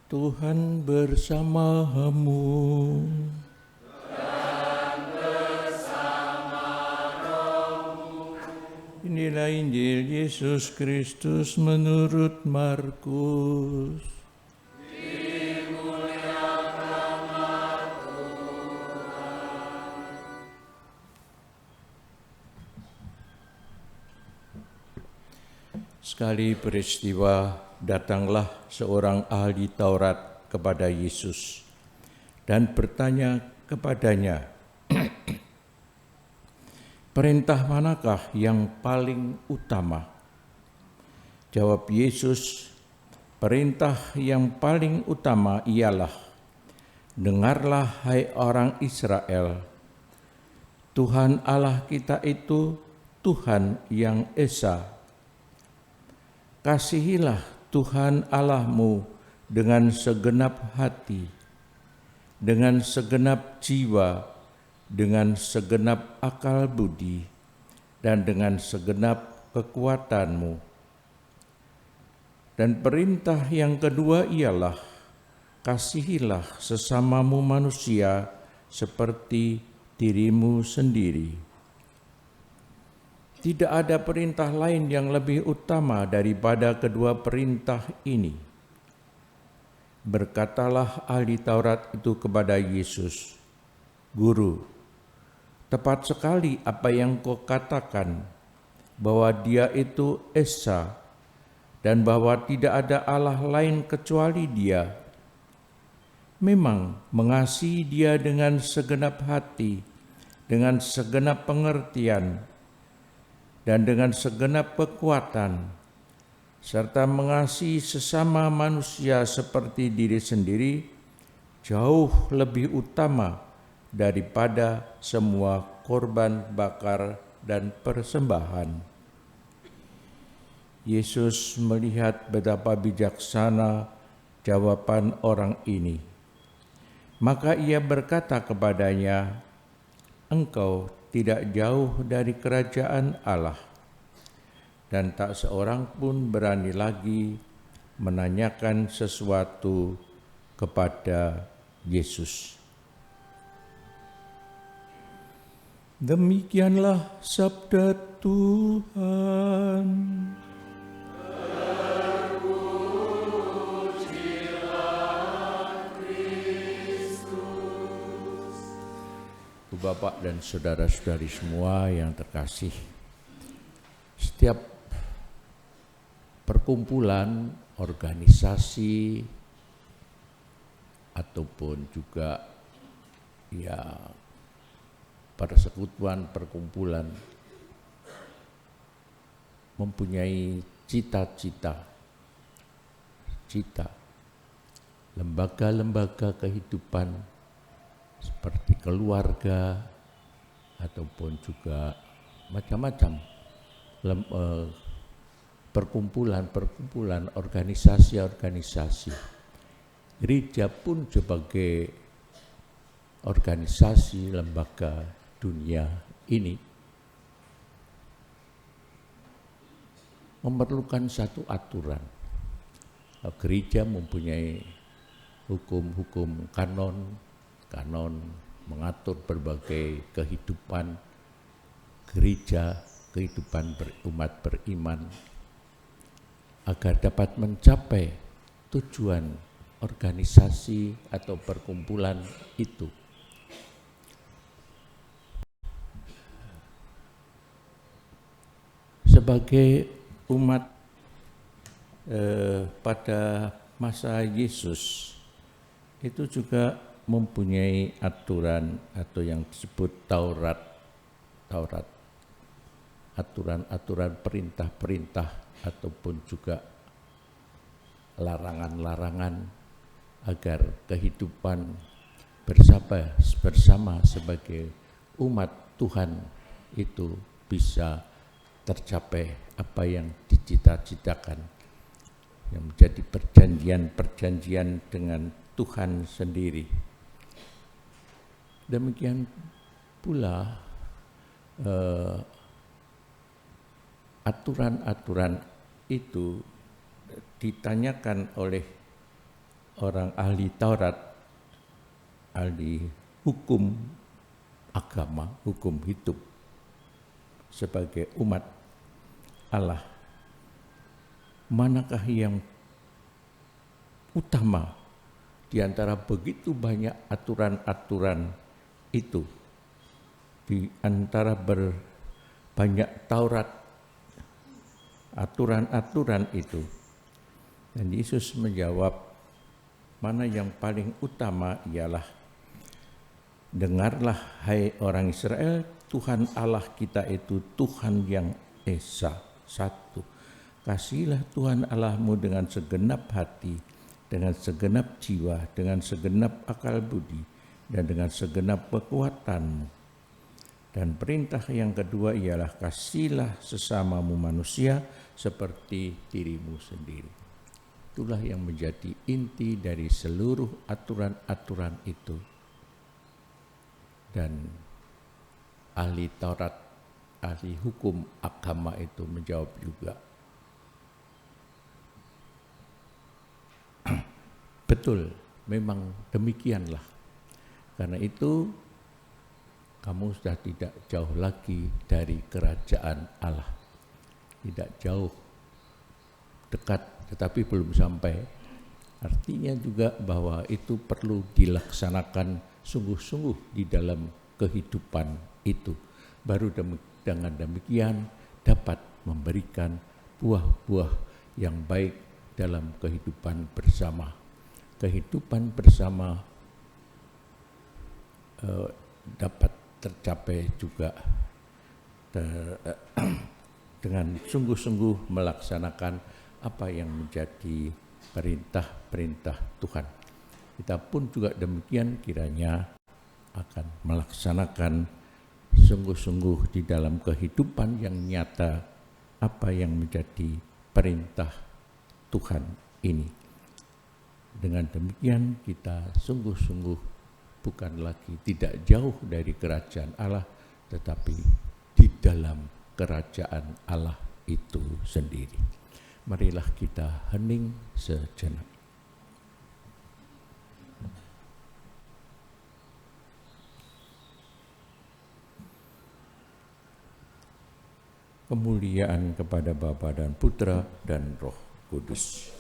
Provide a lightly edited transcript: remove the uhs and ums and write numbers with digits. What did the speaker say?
Tuhan bersamamu. Inilah Injil Yesus Kristus menurut Markus. Sekali peristiwa, datanglah seorang ahli Taurat kepada Yesus dan bertanya kepadanya, "Perintah manakah yang paling utama?" Jawab Yesus, "Perintah yang paling utama ialah, dengarlah hai orang Israel, Tuhan Allah kita itu Tuhan yang esa. Kasihilah Tuhan Allahmu dengan segenap hati, dengan segenap jiwa, dengan segenap akal budi, dan dengan segenap kekuatanmu. Dan perintah yang kedua ialah, kasihilah sesamamu manusia seperti dirimu sendiri. Tidak ada perintah lain yang lebih utama daripada kedua perintah ini." Berkatalah ahli Taurat itu kepada Yesus, "Guru, tepat sekali apa yang kau katakan, bahwa Dia itu esa dan bahwa tidak ada Allah lain kecuali Dia. Memang mengasihi Dia dengan segenap hati, dengan segenap pengertian, dan dengan segenap kekuatan, serta mengasihi sesama manusia seperti diri sendiri, jauh lebih utama daripada semua korban bakar dan persembahan." Yesus melihat betapa bijaksana jawaban orang ini. Maka ia berkata kepadanya, "Engkau tidak jauh dari kerajaan Allah." Dan tak seorang pun berani lagi menanyakan sesuatu kepada Yesus. Demikianlah sabda Tuhan. Bapak dan saudara-saudari semua yang terkasih, setiap perkumpulan, organisasi, ataupun juga persekutuan, perkumpulan mempunyai cita, lembaga-lembaga kehidupan seperti keluarga ataupun juga macam-macam perkumpulan, organisasi. Gereja pun sebagai organisasi lembaga dunia ini memerlukan satu aturan. Gereja mempunyai hukum-hukum kanon mengatur berbagai kehidupan gereja, kehidupan umat beriman, agar dapat mencapai tujuan organisasi atau perkumpulan itu. Sebagai umat pada masa Yesus itu juga mempunyai aturan atau yang disebut Taurat, aturan-aturan perintah-perintah ataupun juga larangan-larangan agar kehidupan bersama sebagai umat Tuhan itu bisa tercapai apa yang dicita-citakan, yang menjadi perjanjian dengan Tuhan sendiri. Demikian pula aturan-aturan itu ditanyakan oleh orang ahli Taurat, ahli hukum agama, hukum hidup sebagai umat Allah, manakah yang utama di antara begitu banyak aturan-aturan itu, di antara banyak Taurat, aturan-aturan itu? Dan Yesus menjawab, mana yang paling utama ialah, dengarlah hai orang Israel, Tuhan Allah kita itu Tuhan yang esa, satu. Kasihilah Tuhan Allahmu dengan segenap hati, dengan segenap jiwa, dengan segenap akal budi, dan dengan segenap kekuatanmu. Dan perintah yang kedua ialah, kasihilah sesamamu manusia seperti dirimu sendiri. Itulah yang menjadi inti dari seluruh aturan-aturan itu. Dan ahli Taurat, ahli hukum agama itu menjawab juga, betul, memang demikianlah. Karena itu kamu sudah tidak jauh lagi dari kerajaan Allah. Tidak jauh, dekat, tetapi belum sampai. Artinya juga bahwa itu perlu dilaksanakan sungguh-sungguh di dalam kehidupan itu. Baru dengan demikian dapat memberikan buah-buah yang baik dalam kehidupan bersama. Kehidupan bersama dapat tercapai juga dengan sungguh-sungguh melaksanakan apa yang menjadi perintah-perintah Tuhan. Kita pun juga demikian kiranya akan melaksanakan sungguh-sungguh di dalam kehidupan yang nyata apa yang menjadi perintah Tuhan ini. Dengan demikian kita sungguh-sungguh bukan lagi tidak jauh dari kerajaan Allah, tetapi di dalam kerajaan Allah itu sendiri. Marilah kita hening sejenak. Kemuliaan kepada Bapa dan Putra dan Roh Kudus.